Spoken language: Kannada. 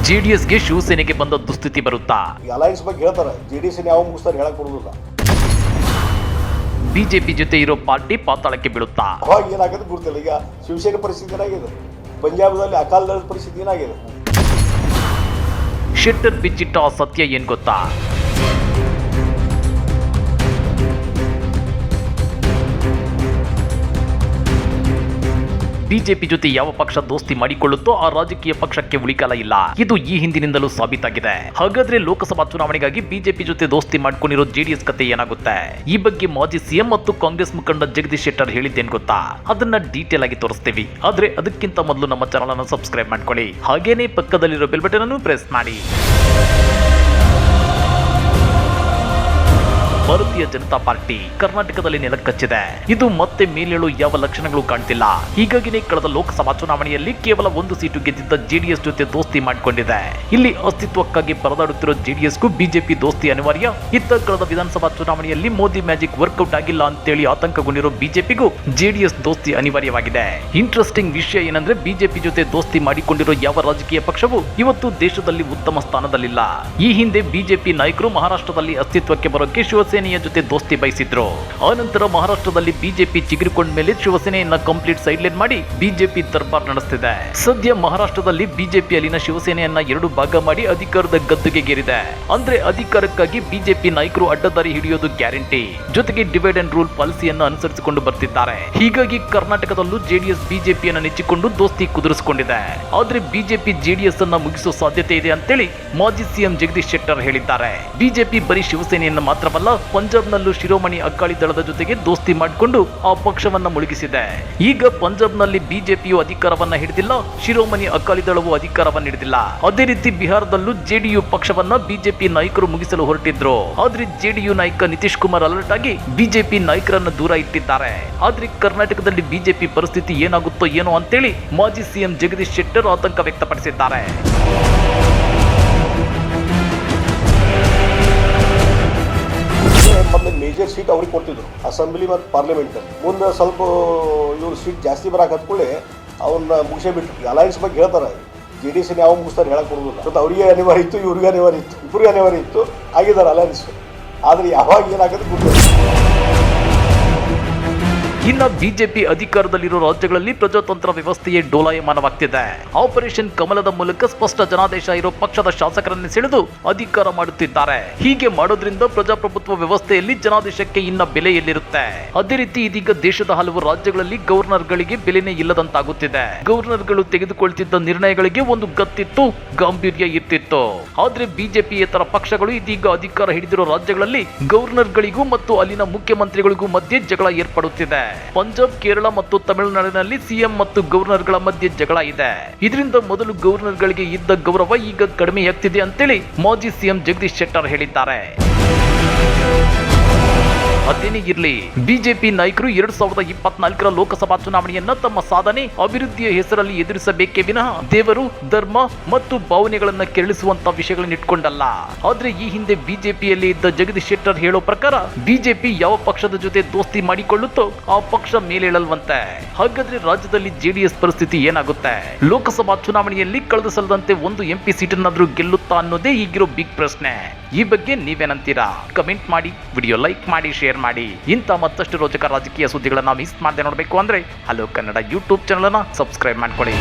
ಜೆಡಿಎಸ್ಗೆ ಶಿವಸೇನೆಗೆ ಬಂದ ದುಸ್ಥಿತಿ ಬರುತ್ತಾ? ಅಲಯನ್ಸ್ ಬಗ್ಗೆ ಹೇಳ್ತಾರೆ, ಜೆಡಿಎಸ್ ಯಾವ ಮುಗಿಸ್ತಾರೆ ಹೇಳಕ್ ಬರುವುದಿಲ್ಲ. ಬಿಜೆಪಿ ಜೊತೆ ಇರೋ ಪಾರ್ಟಿ ಪಾತಾಳಕ್ಕೆ ಬೀಳುತ್ತಾ? ಅವಾಗ ಏನಾಗುತ್ತೆ ಗೊತ್ತಿಲ್ಲ. ಈಗ ಶಿವಸೇನೆ ಪರಿಸ್ಥಿತಿ ಏನಾಗಿದೆ, ಪಂಜಾಬದಲ್ಲಿ ಅಕಾಲಿ ದಳದ ಪರಿಸ್ಥಿತಿ ಏನಾಗಿದೆ. ಶೆಟ್ಟರ್ ಬಿಚ್ಚಿಟ್ಟ ಸತ್ಯ ಏನ್ ಗೊತ್ತಾ? ಬಿಜೆಪಿ ಜೊತೆ ಯಾವ ಪಕ್ಷ ದೋಸ್ತಿ ಮಾಡಿಕೊಳ್ಳುತ್ತೋ ಆ ರಾಜಕೀಯ ಪಕ್ಷಕ್ಕೆ ಉಳಿಕಾಲ ಇಲ್ಲ. ಇದು ಈ ಹಿಂದಿನಿಂದಲೂ ಸಾಬೀತಾಗಿದೆ. ಹಾಗಾದ್ರೆ ಲೋಕಸಭಾ ಚುನಾವಣೆಗಾಗಿ ಬಿಜೆಪಿ ಜೊತೆ ದೋಸ್ತಿ ಮಾಡ್ಕೊಂಡಿರೋ ಜೆಡಿಎಸ್ ಕತೆ ಏನಾಗುತ್ತೆ? ಈ ಬಗ್ಗೆ ಮಾಜಿ ಸಿಎಂ ಮತ್ತು ಕಾಂಗ್ರೆಸ್ ಮುಖಂಡ ಜಗದೀಶ್ ಶೆಟ್ಟರ್ ಹೇಳಿದ್ದೇನ್ ಗೊತ್ತಾ? ಅದನ್ನ ಡೀಟೇಲ್ ಆಗಿ ತೋರಿಸ್ತೀವಿ. ಆದ್ರೆ ಅದಕ್ಕಿಂತ ಮೊದಲು ನಮ್ಮ ಚಾನಲ್ ಅನ್ನು ಸಬ್ಸ್ಕ್ರೈಬ್ ಮಾಡ್ಕೊಳ್ಳಿ. ಹಾಗೇನೇ ಪಕ್ಕದಲ್ಲಿರೋ ಬೆಲ್ ಬಟನ್ ಅನ್ನು ಪ್ರೆಸ್ ಮಾಡಿ. ಭಾರತೀಯ ಜನತಾ ಪಾರ್ಟಿ ಕರ್ನಾಟಕದಲ್ಲಿ ನೆಲಕಚ್ಚಿದೆ. ಇದು ಮತ್ತೆ ಮೇಲೇಳು ಯಾವ ಲಕ್ಷಣಗಳು ಕಾಣ್ತಿಲ್ಲ. ಹೀಗಾಗಿನೇ ಕಳೆದ ಲೋಕಸಭಾ ಚುನಾವಣೆಯಲ್ಲಿ ಕೇವಲ ಒಂದು ಸೀಟು ಗೆದ್ದಿದ್ದ ಜೆಡಿಎಸ್ ಜೊತೆ ದೋಸ್ತಿ ಮಾಡಿಕೊಂಡಿದೆ. ಇಲ್ಲಿ ಅಸ್ತಿತ್ವಕ್ಕಾಗಿ ಪರದಾಡುತ್ತಿರೋ ಜೆಡಿಎಸ್ಗೂ ಬಿಜೆಪಿ ದೋಸ್ತಿ ಅನಿವಾರ್ಯ. ಇತ್ತ ಕಳೆದ ವಿಧಾನಸಭಾ ಚುನಾವಣೆಯಲ್ಲಿ ಮೋದಿ ಮ್ಯಾಜಿಕ್ ವರ್ಕೌಟ್ ಆಗಿಲ್ಲ ಅಂತೇಳಿ ಆತಂಕಗೊಂಡಿರೋ ಬಿಜೆಪಿಗೂ ಜೆಡಿಎಸ್ ದೋಸ್ತಿ ಅನಿವಾರ್ಯವಾಗಿದೆ. ಇಂಟ್ರೆಸ್ಟಿಂಗ್ ವಿಷಯ ಏನಂದ್ರೆ ಬಿಜೆಪಿ ಜೊತೆ ದೋಸ್ತಿ ಮಾಡಿಕೊಂಡಿರೋ ಯಾವ ರಾಜಕೀಯ ಪಕ್ಷವು ಇವತ್ತು ದೇಶದಲ್ಲಿ ಉತ್ತಮ ಸ್ಥಾನದಲ್ಲಿಲ್ಲ. ಈ ಹಿಂದೆ ಬಿಜೆಪಿ ನಾಯಕರು ಮಹಾರಾಷ್ಟ್ರದಲ್ಲಿ ಅಸ್ತಿತ್ವಕ್ಕೆ ಬರೋಕೆ ಶಿವಸೇನೆಯ ಜೊತೆ ದೋಸ್ತಿ ಬಯಸಿದ್ರು. ಆನಂತರ ಮಹಾರಾಷ್ಟ್ರದಲ್ಲಿ ಬಿಜೆಪಿ ಚಿಗುರಿಕೊಂಡ ಮೇಲೆ ಶಿವಸೇನೆಯನ್ನ ಕಂಪ್ಲೀಟ್ ಸೈಡ್ಲೈನ್ ಮಾಡಿ ಬಿಜೆಪಿ ದರ್ಬಾರ್ ನಡೆಸ್ತಿದೆ. ಸದ್ಯ ಮಹಾರಾಷ್ಟ್ರದಲ್ಲಿ ಬಿಜೆಪಿ ಅಲ್ಲಿನ ಶಿವಸೇನೆಯನ್ನ ಎರಡು ಭಾಗ ಮಾಡಿ ಅಧಿಕಾರದ ಗದ್ದುಗೆಗೇರಿದೆ. ಅಂದ್ರೆ ಅಧಿಕಾರಕ್ಕಾಗಿ ಬಿಜೆಪಿ ನಾಯಕರು ಅಡ್ಡದಾರಿ ಹಿಡಿಯೋದು ಗ್ಯಾರಂಟಿ. ಜೊತೆಗೆ ಡಿವೈಡ್ ಅಂಡ್ ರೂಲ್ ಪಾಲಿಸಿಯನ್ನು ಅನುಸರಿಸಿಕೊಂಡು ಬರ್ತಿದ್ದಾರೆ. ಹೀಗಾಗಿ ಕರ್ನಾಟಕದಲ್ಲೂ ಜೆಡಿಎಸ್ ಬಿಜೆಪಿಯನ್ನು ನೆಚ್ಚಿಕೊಂಡು ದೋಸ್ತಿ ಕುದುರಿಸಿಕೊಂಡಿದೆ. ಆದ್ರೆ ಬಿಜೆಪಿ ಜೆಡಿಎಸ್ ಅನ್ನ ಮುಗಿಸುವ ಸಾಧ್ಯತೆ ಇದೆ ಅಂತೇಳಿ ಮಾಜಿ ಸಿಎಂ ಜಗದೀಶ್ ಶೆಟ್ಟರ್ ಹೇಳಿದ್ದಾರೆ. ಬಿಜೆಪಿ ಬರೀ ಶಿವಸೇನೆಯನ್ನು ಮಾತ್ರವಲ್ಲ, ಪಂಜಾಬ್ನಲ್ಲೂ ಶಿರೋಮಣಿ ಅಕಾಲಿ ದಳದ ಜೊತೆಗೆ ದೋಸ್ತಿ ಮಾಡಿಕೊಂಡು ಆ ಪಕ್ಷವನ್ನ ಮುಳುಗಿಸಿದೆ. ಈಗ ಪಂಜಾಬ್ನಲ್ಲಿ ಬಿಜೆಪಿಯು ಅಧಿಕಾರವನ್ನ ಹಿಡಿದಿಲ್ಲ, ಶಿರೋಮಣಿ ಅಕಾಲಿ ದಳವು ಅಧಿಕಾರವನ್ನ ಹಿಡಿದಿಲ್ಲ. ಅದೇ ರೀತಿ ಬಿಹಾರದಲ್ಲೂ ಜೆಡಿಯು ಪಕ್ಷವನ್ನ ಬಿಜೆಪಿ ನಾಯಕರು ಮುಗಿಸಲು ಹೊರಟಿದ್ರು. ಆದ್ರೆ ಜೆಡಿಯು ನಾಯಕ ನಿತೀಶ್ ಕುಮಾರ್ ಅಲರ್ಟ್ ಆಗಿ ಬಿಜೆಪಿ ನಾಯಕರನ್ನ ದೂರ ಇಟ್ಟಿದ್ದಾರೆ. ಆದ್ರೆ ಕರ್ನಾಟಕದಲ್ಲಿ ಬಿಜೆಪಿ ಪರಿಸ್ಥಿತಿ ಏನಾಗುತ್ತೋ ಏನೋ ಅಂತೇಳಿ ಮಾಜಿ ಸಿಎಂ ಜಗದೀಶ್ ಶೆಟ್ಟರ್ ಆತಂಕ ವ್ಯಕ್ತಪಡಿಸಿದ್ದಾರೆ. ಮೊದಲು ಮೇಜರ್ ಸೀಟ್ ಅವ್ರಿಗೆ ಕೊಡ್ತಿದ್ರು ಅಸೆಂಬ್ಲಿ ಮತ್ತು ಪಾರ್ಲಿಮೆಂಟ್. ಮುಂದೆ ಸ್ವಲ್ಪ ಇವ್ರು ಸೀಟ್ ಜಾಸ್ತಿ ಬರಕ್ಕೆ ಹತ್ಕೊಳ್ಳಿ ಅವ್ರನ್ನ ಮುಗಿಸೇ ಬಿಟ್ಟು. ಅಲಯನ್ಸ್ ಬಗ್ಗೆ ಹೇಳ್ತಾರೆ, ಜೆಡಿಎಸ್ ಯಾವ ಮುಗಿಸ್ತಾರೆ ಹೇಳಕ್ ಬರುವುದಿಲ್ಲ. ಮತ್ತು ಅವರಿಗೆ ಅನಿವಾರ್ಯ ಇತ್ತು, ಇವ್ರಿಗೆ ಅನಿವಾರ್ಯ ಇತ್ತು, ಇಬ್ಬರಿಗೆ ಅನಿವಾರ್ಯ ಇತ್ತು, ಆಗಿದ್ದಾರೆ ಅಲಯನ್ಸ್. ಆದರೆ ಯಾವಾಗ ಏನಾಗುತ್ತೆ ಗೊತ್ತಿಲ್ಲ. ಇನ್ನು ಬಿಜೆಪಿ ಅಧಿಕಾರದಲ್ಲಿರೋ ರಾಜ್ಯಗಳಲ್ಲಿ ಪ್ರಜಾತಂತ್ರ ವ್ಯವಸ್ಥೆಯೇ ಡೋಲಾಯಮಾನವಾಗ್ತಿದೆ. ಆಪರೇಷನ್ ಕಮಲದ ಮೂಲಕ ಸ್ಪಷ್ಟ ಜನಾದೇಶ ಇರೋ ಪಕ್ಷದ ಶಾಸಕರನ್ನು ಸೆಳೆದು ಅಧಿಕಾರ ಮಾಡುತ್ತಿದ್ದಾರೆ. ಹೀಗೆ ಮಾಡೋದ್ರಿಂದ ಪ್ರಜಾಪ್ರಭುತ್ವ ವ್ಯವಸ್ಥೆಯಲ್ಲಿ ಜನಾದೇಶಕ್ಕೆ ಇನ್ನ ಬೆಲೆ ಎಲ್ಲಿರುತ್ತೆ? ಅದೇ ರೀತಿ ಇದೀಗ ದೇಶದ ಹಲವು ರಾಜ್ಯಗಳಲ್ಲಿ ಗವರ್ನರ್ಗಳಿಗೆ ಬೆಲೆನೇ ಇಲ್ಲದಂತಾಗುತ್ತಿದೆ. ಗವರ್ನರ್ಗಳು ತೆಗೆದುಕೊಳ್ತಿದ್ದ ನಿರ್ಣಯಗಳಿಗೆ ಒಂದು ಗತ್ತಿತ್ತು, ಗಾಂಭೀರ್ಯ ಇರ್ತಿತ್ತು. ಆದ್ರೆ ಬಿಜೆಪಿಯೇತರ ಪಕ್ಷಗಳು ಇದೀಗ ಅಧಿಕಾರ ಹಿಡಿದಿರೋ ರಾಜ್ಯಗಳಲ್ಲಿ ಗವರ್ನರ್ಗಳಿಗೂ ಮತ್ತು ಅಲ್ಲಿನ ಮುಖ್ಯಮಂತ್ರಿಗಳಿಗೂ ಮಧ್ಯೆ ಜಗಳ ಏರ್ಪಡುತ್ತಿದೆ. ಪಂಜಾಬ್, ಕೇರಳ ಮತ್ತು ತಮಿಳುನಾಡಿನಲ್ಲಿ ಸಿಎಂ ಮತ್ತು ಗವರ್ನರ್ಗಳ ಮಧ್ಯೆ ಜಗಳ ಇದೆ. ಇದರಿಂದ ಮೊದಲು ಗವರ್ನರ್ಗಳಿಗೆ ಇದ್ದ ಗೌರವ ಈಗ ಕಡಿಮೆಯಾಗ್ತಿದೆ ಅಂತೇಳಿ ಮಾಜಿ ಸಿಎಂ ಜಗದೀಶ್ ಶೆಟ್ಟರ್ ಹೇಳಿದ್ದಾರೆ. ಅದೇನೇ ಇರ್ಲಿ, ಬಿಜೆಪಿ ನಾಯಕರು 2024ರ ಲೋಕಸಭಾ ಚುನಾವಣೆಯನ್ನ ತಮ್ಮ ಸಾಧನೆ, ಅಭಿವೃದ್ಧಿಯ ಹೆಸರಲ್ಲಿ ಎದುರಿಸಬೇಕೇ ವಿನಃ ದೇವರು, ಧರ್ಮ ಮತ್ತು ಭಾವನೆಗಳನ್ನ ಕೆರಳಿಸುವಂತ ವಿಷಯಗಳನ್ನ ಇಟ್ಕೊಂಡಲ್ಲ. ಆದ್ರೆ ಈ ಹಿಂದೆ ಬಿಜೆಪಿಯಲ್ಲಿ ಇದ್ದ ಜಗದೀಶ್ ಶೆಟ್ಟರ್ ಹೇಳೋ ಪ್ರಕಾರ ಬಿಜೆಪಿ ಯಾವ ಪಕ್ಷದ ಜೊತೆ ದೋಸ್ತಿ ಮಾಡಿಕೊಳ್ಳುತ್ತೋ ಆ ಪಕ್ಷ ಮೇಲೇಳಲ್ವಂತೆ. ಹಾಗಾದ್ರೆ ರಾಜ್ಯದಲ್ಲಿ ಜೆಡಿಎಸ್ ಪರಿಸ್ಥಿತಿ ಏನಾಗುತ್ತೆ? ಲೋಕಸಭಾ ಚುನಾವಣೆಯಲ್ಲಿ ಕಳೆದ ಸಲದಂತೆ ಒಂದು ಎಂಪಿ ಸೀಟನ್ನಾದ್ರೂ ಗೆಲ್ಲುತ್ತಾ ಅನ್ನೋದೇ ಈಗಿರೋ ಬಿಗ್ ಪ್ರಶ್ನೆ. ಈ ಬಗ್ಗೆ ನೀವೇನಂತೀರಾ? ಕಮೆಂಟ್ ಮಾಡಿ, ವಿಡಿಯೋ ಲೈಕ್ ಮಾಡಿ, ಶೇರ್ ಮಾಡಿ. ಇಂಥ ಮತ್ತಷ್ಟು ರೋಚಕ ರಾಜಕೀಯ ಸುದ್ದಿಗಳನ್ನ ಮಿಸ್ ಮಾಡದೆ ನೋಡಬೇಕು ಅಂದ್ರೆ ಹಲೋ ಕನ್ನಡ ಯೂಟ್ಯೂಬ್ ಚಾನಲ್ ಅನ್ನ ಸಬ್ಸ್ಕ್ರೈಬ್ ಮಾಡ್ಕೊಳ್ಳಿ.